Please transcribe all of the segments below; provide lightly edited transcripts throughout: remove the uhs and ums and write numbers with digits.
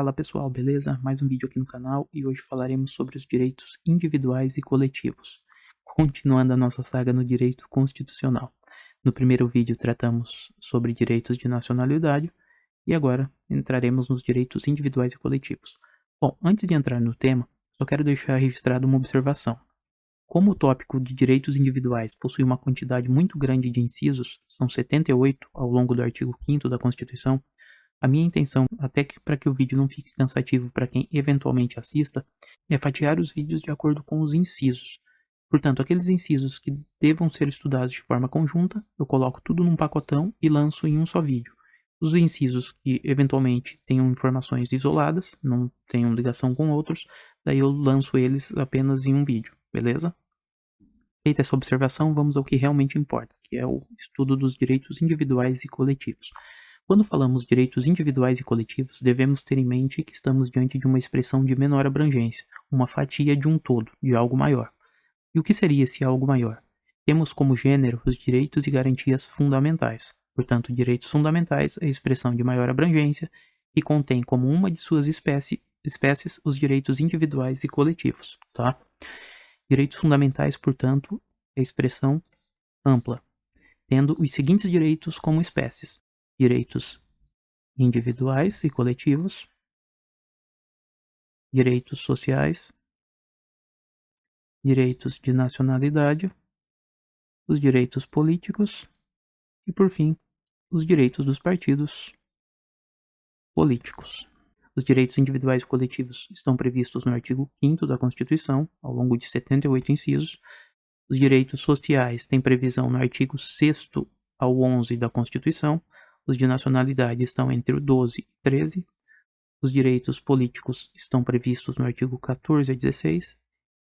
Fala pessoal, beleza? Mais um vídeo aqui no canal e hoje falaremos sobre os direitos individuais e coletivos, continuando a nossa saga no direito constitucional. No primeiro vídeo tratamos sobre direitos de nacionalidade e agora entraremos nos direitos individuais e coletivos. Bom, antes de entrar no tema, só quero deixar registrado uma observação. Como o tópico de direitos individuais possui uma quantidade muito grande de incisos, são 78 ao longo do artigo 5º da Constituição, a minha intenção, até que para que o vídeo não fique cansativo para quem eventualmente assista, é fatiar os vídeos de acordo com os incisos. Portanto, aqueles incisos que devam ser estudados de forma conjunta, eu coloco tudo num pacotão e lanço em um só vídeo. Os incisos que eventualmente tenham informações isoladas, não tenham ligação com outros, daí eu lanço eles apenas em um vídeo, beleza? Feita essa observação, vamos ao que realmente importa, que é o estudo dos direitos individuais e coletivos. Quando falamos direitos individuais e coletivos, devemos ter em mente que estamos diante de uma expressão de menor abrangência, uma fatia de um todo, de algo maior. E o que seria esse algo maior? Temos como gênero os direitos e garantias fundamentais. Portanto, direitos fundamentais é a expressão de maior abrangência e contém como uma de suas espécies os direitos individuais e coletivos, tá? Direitos fundamentais, portanto, é a expressão ampla, tendo os seguintes direitos como espécies: direitos individuais e coletivos, direitos sociais, direitos de nacionalidade, os direitos políticos e, por fim, os direitos dos partidos políticos. Os direitos individuais e coletivos estão previstos no artigo 5º da Constituição, ao longo de 78 incisos. Os direitos sociais têm previsão no artigo 6º ao 11 da Constituição. Os de nacionalidade estão entre o 12 e 13. Os direitos políticos estão previstos no artigo 14 a 16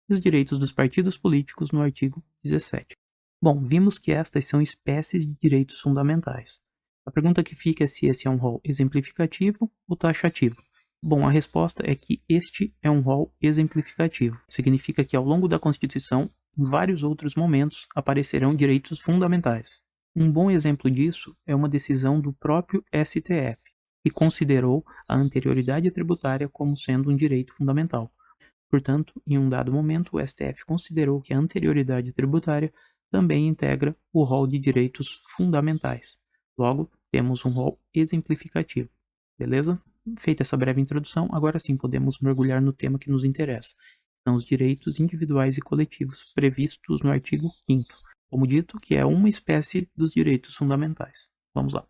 e os direitos dos partidos políticos no artigo 17. Bom, vimos que estas são espécies de direitos fundamentais. A pergunta que fica é se esse é um rol exemplificativo ou taxativo. Bom, a resposta é que este é um rol exemplificativo. Significa que ao longo da Constituição, em vários outros momentos, aparecerão direitos fundamentais. Um bom exemplo disso é uma decisão do próprio STF, que considerou a anterioridade tributária como sendo um direito fundamental. Portanto, em um dado momento, o STF considerou que a anterioridade tributária também integra o rol de direitos fundamentais. Logo, temos um rol exemplificativo. Beleza? Feita essa breve introdução, agora sim podemos mergulhar no tema que nos interessa. São os direitos individuais e coletivos previstos no artigo 5º, como dito, que é uma espécie dos direitos fundamentais. Vamos lá.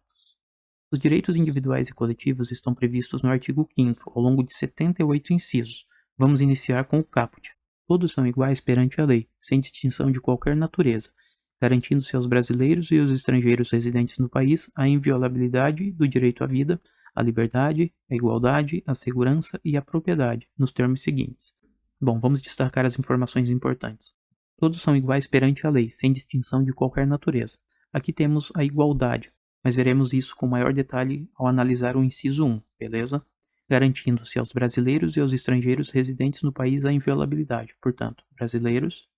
Os direitos individuais e coletivos estão previstos no artigo 5º, ao longo de 78 incisos. Vamos iniciar com o caput. Todos são iguais perante a lei, sem distinção de qualquer natureza, garantindo-se aos brasileiros e aos estrangeiros residentes no país a inviolabilidade do direito à vida, à liberdade, à igualdade, à segurança e à propriedade, nos termos seguintes. Bom, vamos destacar as informações importantes. Todos são iguais perante a lei, sem distinção de qualquer natureza. Aqui temos a igualdade, mas veremos isso com maior detalhe ao analisar o inciso 1, beleza? Garantindo-se aos brasileiros e aos estrangeiros residentes no país a inviolabilidade. Portanto, brasileiros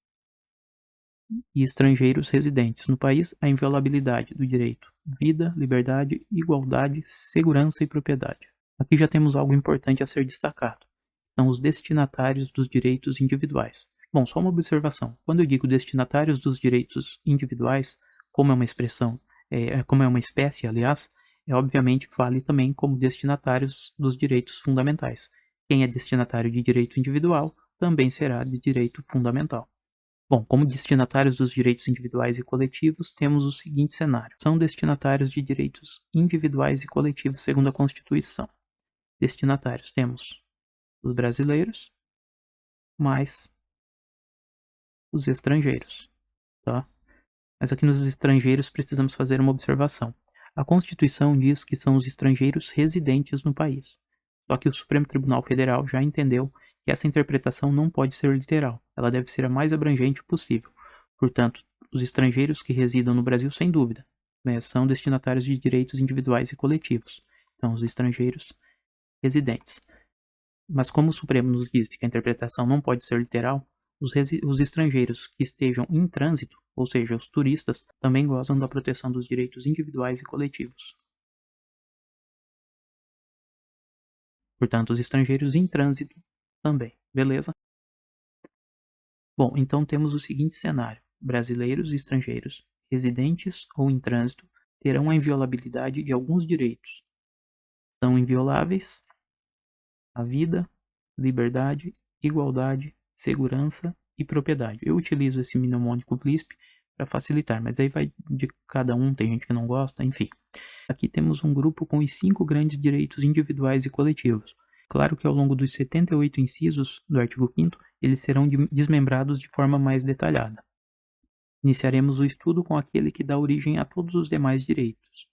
e estrangeiros residentes no país a inviolabilidade do direito vida, liberdade, igualdade, segurança e propriedade. Aqui já temos algo importante a ser destacado. São os destinatários dos direitos individuais. Bom, só uma observação. Quando eu digo destinatários dos direitos individuais, como é uma expressão, como é uma espécie, aliás, obviamente vale também como destinatários dos direitos fundamentais. Quem é destinatário de direito individual também será de direito fundamental. Bom, como destinatários dos direitos individuais e coletivos, temos o seguinte cenário. São destinatários de direitos individuais e coletivos segundo a Constituição. Destinatários temos os brasileiros mais os estrangeiros, tá? Mas aqui nos estrangeiros precisamos fazer uma observação. A Constituição diz que são os estrangeiros residentes no país. Só que o Supremo Tribunal Federal já entendeu que essa interpretação não pode ser literal. Ela deve ser a mais abrangente possível. Portanto, os estrangeiros que residam no Brasil, sem dúvida, são destinatários de direitos individuais e coletivos. Então, os estrangeiros residentes. Mas como o Supremo nos diz que a interpretação não pode ser literal, os estrangeiros que estejam em trânsito, ou seja, os turistas, também gozam da proteção dos direitos individuais e coletivos. Portanto, os estrangeiros em trânsito também, beleza? Bom, então temos o seguinte cenário: brasileiros e estrangeiros, residentes ou em trânsito, terão a inviolabilidade de alguns direitos. São invioláveis a vida, liberdade, igualdade, segurança e propriedade. Eu utilizo esse mnemônico VLISP para facilitar, mas aí vai de cada um, tem gente que não gosta, enfim. Aqui temos um grupo com os 5 grandes direitos individuais e coletivos. Claro que ao longo dos 78 incisos do artigo 5º, eles serão desmembrados de forma mais detalhada. Iniciaremos o estudo com aquele que dá origem a todos os demais direitos,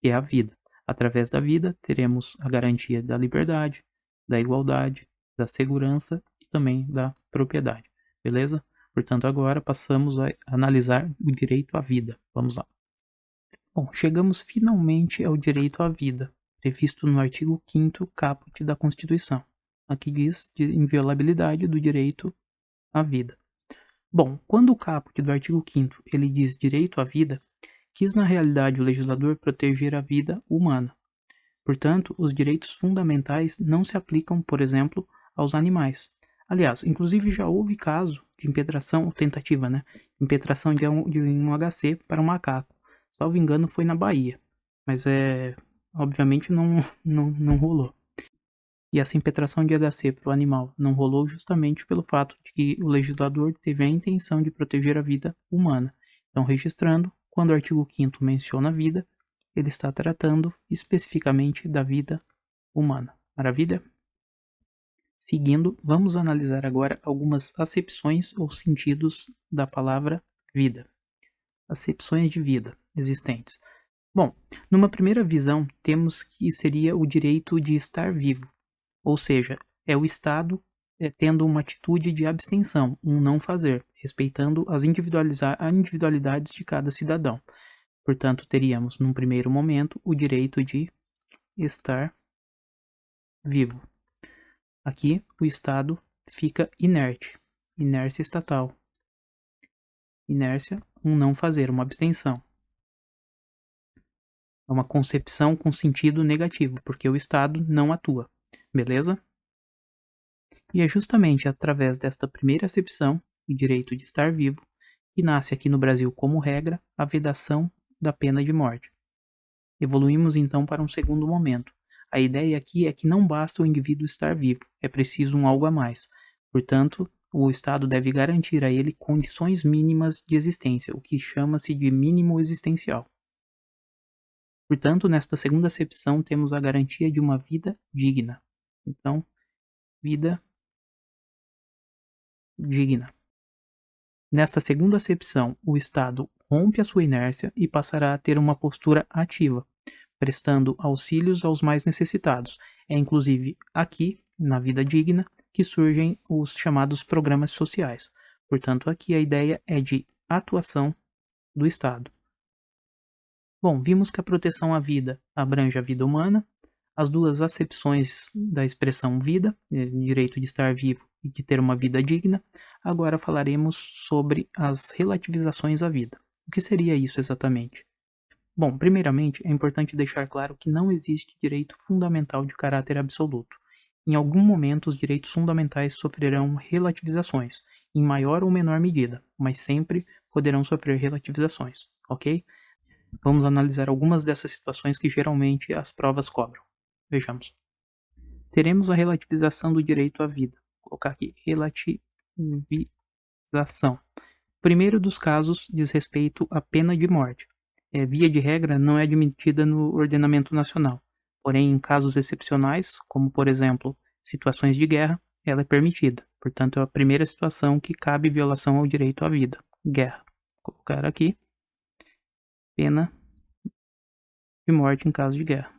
que é a vida. Através da vida, teremos a garantia da liberdade, da igualdade, da segurança e também da propriedade. Beleza? Portanto, agora passamos a analisar o direito à vida. Vamos lá. Bom, chegamos finalmente ao direito à vida, previsto no artigo 5º caput da Constituição. Aqui diz de inviolabilidade do direito à vida. Bom, quando o caput do artigo 5º ele diz direito à vida, quis na realidade o legislador proteger a vida humana. Portanto, os direitos fundamentais não se aplicam, por exemplo, aos animais. Aliás, inclusive já houve caso de impetração, ou tentativa, impetração de um HC para um macaco. Salvo engano, foi na Bahia, mas obviamente não rolou. E essa impetração de HC para o animal não rolou justamente pelo fato de que o legislador teve a intenção de proteger a vida humana. Então, registrando, quando o artigo 5º menciona a vida, ele está tratando especificamente da vida humana. Maravilha? Seguindo, vamos analisar agora algumas acepções ou sentidos da palavra vida. Acepções de vida existentes. Bom, numa primeira visão, temos que seria o direito de estar vivo, ou seja, é o Estado tendo uma atitude de abstenção, um não fazer, respeitando as individualidades de cada cidadão. Portanto, teríamos, num primeiro momento, o direito de estar vivo. Aqui, o Estado fica inerte, inércia estatal. Inércia, um não fazer, uma abstenção. É uma concepção com sentido negativo, porque o Estado não atua. Beleza? E é justamente através desta primeira acepção, o direito de estar vivo, que nasce aqui no Brasil como regra a vedação da pena de morte. Evoluímos então para um segundo momento. A ideia aqui é que não basta o indivíduo estar vivo, é preciso um algo a mais. Portanto, o Estado deve garantir a ele condições mínimas de existência, o que chama-se de mínimo existencial. Portanto, nesta segunda acepção, temos a garantia de uma vida digna. Então, vida digna. Nesta segunda acepção, o Estado rompe a sua inércia e passará a ter uma postura ativa, prestando auxílios aos mais necessitados. É inclusive aqui, na vida digna, que surgem os chamados programas sociais. Portanto, aqui a ideia é de atuação do Estado. Bom, vimos que a proteção à vida abrange a vida humana, as duas acepções da expressão vida, direito de estar vivo e de ter uma vida digna. Agora falaremos sobre as relativizações à vida. O que seria isso exatamente? Bom, primeiramente, é importante deixar claro que não existe direito fundamental de caráter absoluto. Em algum momento, os direitos fundamentais sofrerão relativizações, em maior ou menor medida, mas sempre poderão sofrer relativizações, ok? Vamos analisar algumas dessas situações que geralmente as provas cobram. Vejamos. Teremos a relativização do direito à vida. Vou colocar aqui, relativização. O primeiro dos casos diz respeito à pena de morte. Via de regra, não é admitida no ordenamento nacional. Porém, em casos excepcionais, como por exemplo, situações de guerra, ela é permitida. Portanto, é a primeira situação que cabe violação ao direito à vida. Guerra. Vou colocar aqui, pena de morte em caso de guerra.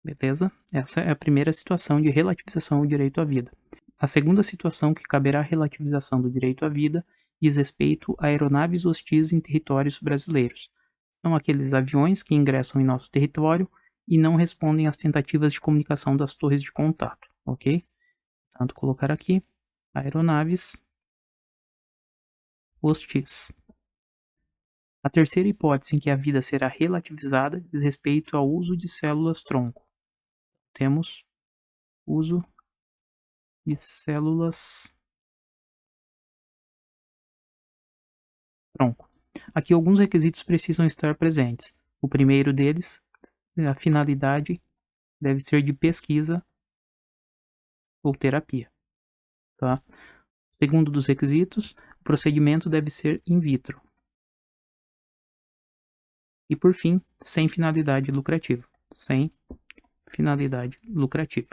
Beleza? Essa é a primeira situação de relativização ao direito à vida. A segunda situação que caberá a relativização do direito à vida diz respeito a aeronaves hostis em territórios brasileiros. São aqueles aviões que ingressam em nosso território e não respondem às tentativas de comunicação das torres de contato, ok? Portanto, colocar aqui aeronaves hostis. A terceira hipótese em que a vida será relativizada diz respeito ao uso de células-tronco. temos uso de células tronco. Aqui alguns requisitos precisam estar presentes. O primeiro deles, a finalidade deve ser de pesquisa ou terapia. Tá? Segundo dos requisitos, o procedimento deve ser in vitro. E por fim, sem finalidade lucrativa. Sem finalidade lucrativa.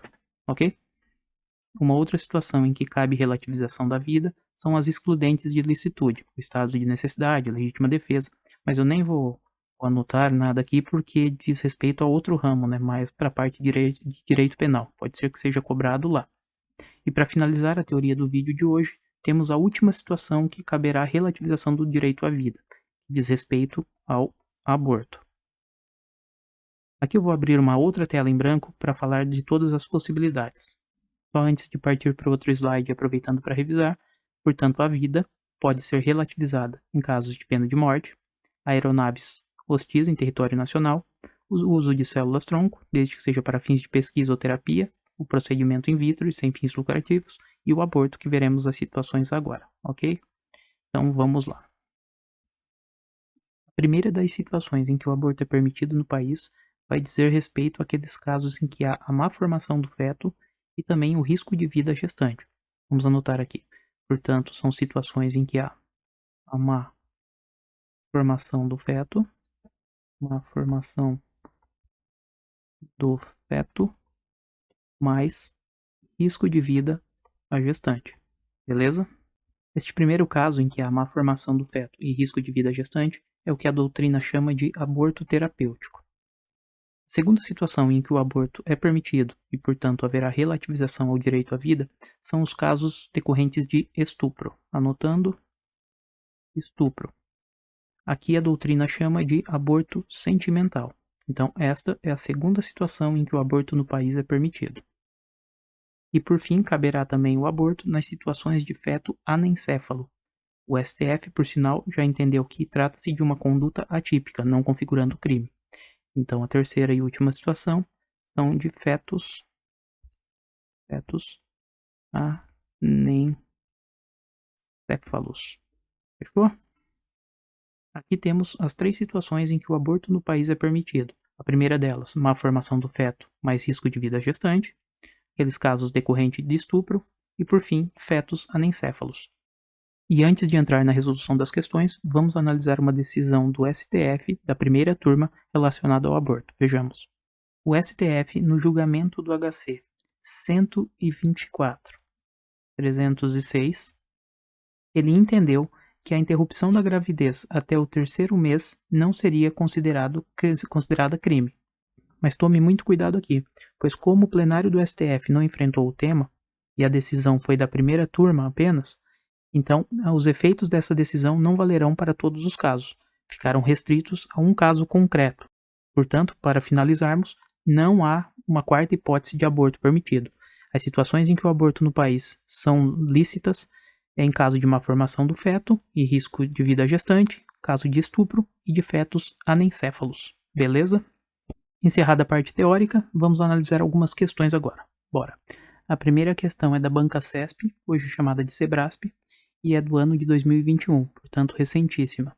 Ok? Uma outra situação em que cabe relativização da vida são as excludentes de licitude, o estado de necessidade, a legítima defesa. Mas eu nem vou anotar nada aqui porque diz respeito a outro ramo, né? Mais para a parte de direito penal. Pode ser que seja cobrado lá. E para finalizar a teoria do vídeo de hoje, temos a última situação que caberá a relativização do direito à vida, que diz respeito ao aborto. Aqui eu vou abrir uma outra tela em branco para falar de todas as possibilidades. Só antes de partir para outro slide, aproveitando para revisar, portanto, a vida pode ser relativizada em casos de pena de morte, aeronaves hostis em território nacional, o uso de células-tronco, desde que seja para fins de pesquisa ou terapia, o procedimento in vitro e sem fins lucrativos, e o aborto, que veremos as situações agora, ok? Então vamos lá. A primeira das situações em que o aborto é permitido no país vai dizer respeito àqueles casos em que há a má formação do feto e também o risco de vida gestante. Vamos anotar aqui. Portanto, são situações em que há a má formação do feto, mais risco de vida à gestante. Beleza? Este primeiro caso em que há má formação do feto e risco de vida à gestante é o que a doutrina chama de aborto terapêutico. A segunda situação em que o aborto é permitido e, portanto, haverá relativização ao direito à vida são os casos decorrentes de estupro. Anotando, estupro. Aqui a doutrina chama de aborto sentimental. Então, esta é a segunda situação em que o aborto no país é permitido. E, por fim, caberá também o aborto nas situações de feto anencéfalo. O STF, por sinal, já entendeu que trata-se de uma conduta atípica, não configurando crime. Então, a terceira e última situação são de fetos anencéfalos. Fechou? Aqui temos as três situações em que o aborto no país é permitido. A primeira delas, má formação do feto, mais risco de vida gestante. Aqueles casos decorrentes de estupro. E, por fim, fetos anencéfalos. E antes de entrar na resolução das questões, vamos analisar uma decisão do STF da primeira turma relacionada ao aborto. Vejamos. O STF, no julgamento do HC 124.306, ele entendeu que a interrupção da gravidez até o terceiro mês não seria considerada crime. Mas tome muito cuidado aqui, pois como o plenário do STF não enfrentou o tema, e a decisão foi da primeira turma apenas, então os efeitos dessa decisão não valerão para todos os casos, ficaram restritos a um caso concreto. Portanto, para finalizarmos, não há uma quarta hipótese de aborto permitido. As situações em que o aborto no país são lícitas é em caso de má formação do feto e risco de vida gestante, caso de estupro e de fetos anencéfalos. Beleza? Encerrada a parte teórica, vamos analisar algumas questões agora. Bora! A primeira questão é da Banca CESP, hoje chamada de Sebrasp, e é do ano de 2021, portanto recentíssima.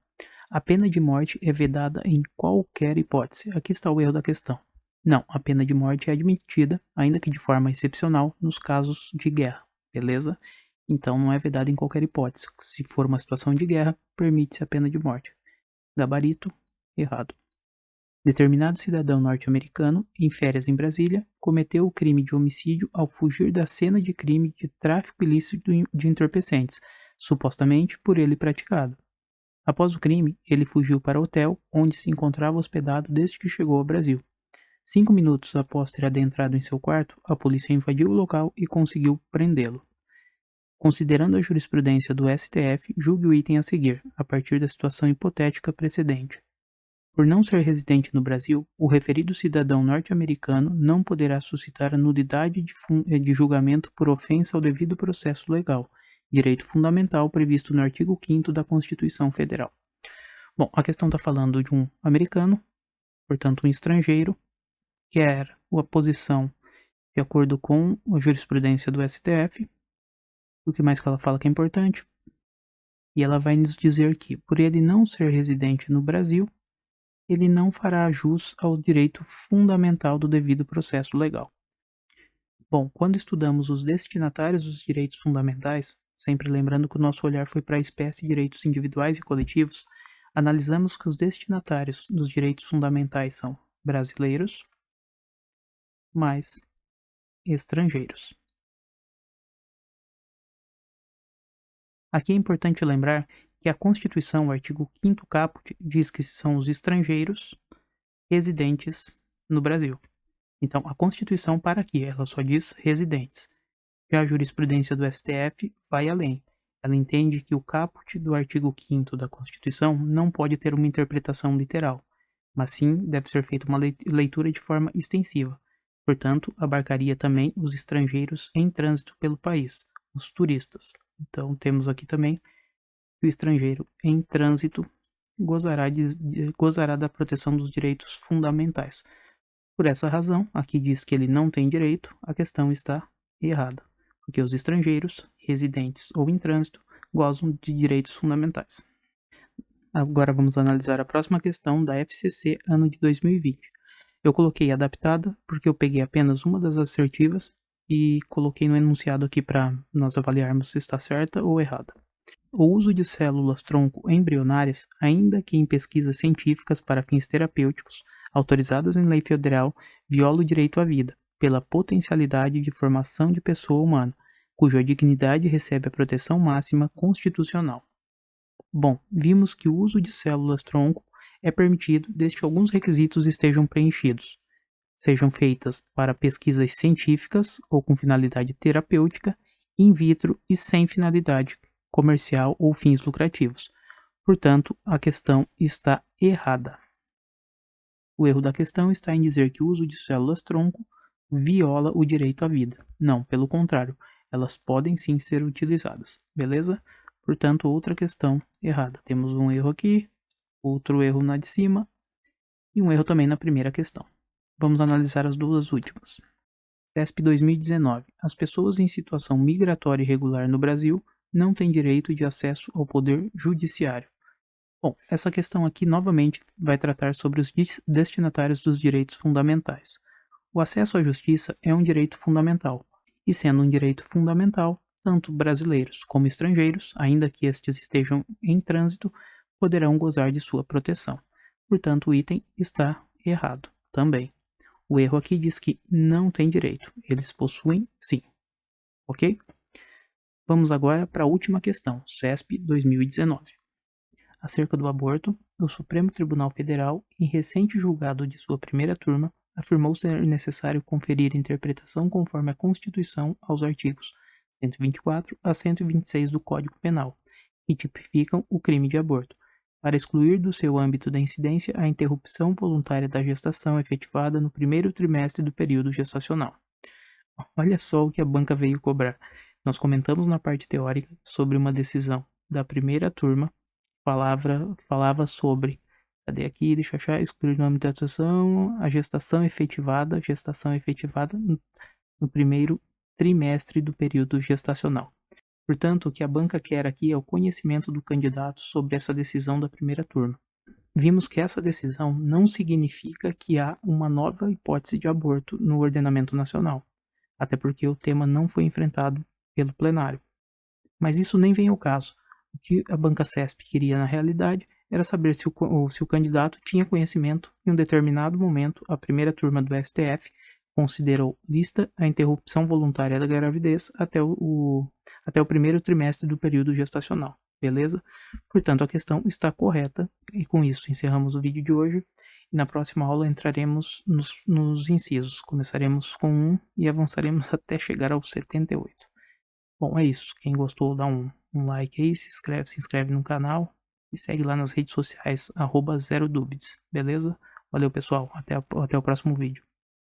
A pena de morte é vedada em qualquer hipótese. Aqui está o erro da questão. Não, a pena de morte é admitida, ainda que de forma excepcional, nos casos de guerra. Beleza? Então não é vedada em qualquer hipótese. Se for uma situação de guerra, permite-se a pena de morte. Gabarito, errado. Determinado cidadão norte-americano, em férias em Brasília, cometeu o crime de homicídio ao fugir da cena de crime de tráfico ilícito de entorpecentes, supostamente por ele praticado. Após o crime, ele fugiu para o hotel onde se encontrava hospedado desde que chegou ao Brasil. 5 minutos após ter adentrado em seu quarto, a polícia invadiu o local e conseguiu prendê-lo. Considerando a jurisprudência do STF, julgue o item a seguir, a partir da situação hipotética precedente. Por não ser residente no Brasil, o referido cidadão norte-americano não poderá suscitar a nulidade de julgamento por ofensa ao devido processo legal, direito fundamental previsto no artigo 5º da Constituição Federal. Bom, a questão está falando de um americano, portanto um estrangeiro, quer a posição de acordo com a jurisprudência do STF. O que mais que ela fala que é importante? E ela vai nos dizer que, por ele não ser residente no Brasil, ele não fará jus ao direito fundamental do devido processo legal. Bom, quando estudamos os destinatários dos direitos fundamentais, sempre lembrando que o nosso olhar foi para a espécie de direitos individuais e coletivos, analisamos que os destinatários dos direitos fundamentais são brasileiros mais estrangeiros. Aqui é importante lembrar que a Constituição, o artigo 5º caput, diz que são os estrangeiros residentes no Brasil. Então, a Constituição para aqui, ela só diz residentes. Já a jurisprudência do STF vai além. Ela entende que o caput do artigo 5º da Constituição não pode ter uma interpretação literal, mas sim deve ser feita uma leitura de forma extensiva. Portanto, abarcaria também os estrangeiros em trânsito pelo país, os turistas. Então, temos aqui também que o estrangeiro em trânsito gozará da proteção dos direitos fundamentais. Por essa razão, aqui diz que ele não tem direito, a questão está errada, porque os estrangeiros, residentes ou em trânsito, gozam de direitos fundamentais. Agora vamos analisar a próxima questão da FCC, ano de 2020. Eu coloquei adaptada, porque eu peguei apenas uma das assertivas e coloquei no enunciado aqui para nós avaliarmos se está certa ou errada. O uso de células-tronco embrionárias, ainda que em pesquisas científicas para fins terapêuticos, autorizadas em lei federal, viola o direito à vida, pela potencialidade de formação de pessoa humana, cuja dignidade recebe a proteção máxima constitucional. Bom, vimos que o uso de células-tronco é permitido desde que alguns requisitos estejam preenchidos, sejam feitas para pesquisas científicas ou com finalidade terapêutica, in vitro e sem finalidade comercial ou fins lucrativos. Portanto, a questão está errada. O erro da questão está em dizer que o uso de células-tronco viola o direito à vida. Não, pelo contrário, elas podem sim ser utilizadas, beleza? Portanto, outra questão errada. Temos um erro aqui, outro erro na de cima e um erro também na primeira questão. Vamos analisar as duas últimas. CESP 2019. As pessoas em situação migratória irregular no Brasil não têm direito de acesso ao poder judiciário. Bom, essa questão aqui novamente vai tratar sobre os destinatários dos direitos fundamentais. O acesso à justiça é um direito fundamental, e sendo um direito fundamental, tanto brasileiros como estrangeiros, ainda que estes estejam em trânsito, poderão gozar de sua proteção. Portanto, o item está errado também. O erro aqui diz que não tem direito. Eles possuem sim. Ok? Vamos agora para a última questão, CESP 2019. Acerca do aborto, o Supremo Tribunal Federal, em recente julgado de sua primeira turma, afirmou ser necessário conferir interpretação conforme a Constituição aos artigos 124 a 126 do Código Penal, que tipificam o crime de aborto, para excluir do seu âmbito da incidência a interrupção voluntária da gestação efetivada no primeiro trimestre do período gestacional. Olha só o que a banca veio cobrar. Nós comentamos na parte teórica sobre uma decisão da primeira turma, falava sobre, cadê aqui, deixa eu achar, excluir o âmbito da gestação, a gestação efetivada no primeiro trimestre do período gestacional. Portanto, o que a banca quer aqui é o conhecimento do candidato sobre essa decisão da primeira turma. Vimos que essa decisão não significa que há uma nova hipótese de aborto no ordenamento nacional, até porque o tema não foi enfrentado pelo plenário. Mas isso nem vem ao caso. O que a banca CESP queria na realidade era saber se o candidato tinha conhecimento em um determinado momento a primeira turma do STF considerou lícita a interrupção voluntária da gravidez até o primeiro trimestre do período gestacional, beleza? Portanto, a questão está correta e com isso encerramos o vídeo de hoje. E na próxima aula entraremos nos incisos, começaremos com 1 e avançaremos até chegar ao 78. Bom, é isso. Quem gostou, dá um like aí, se inscreve no canal e segue lá nas redes sociais, @zerodúvidas, beleza? Valeu, pessoal. Até o próximo vídeo.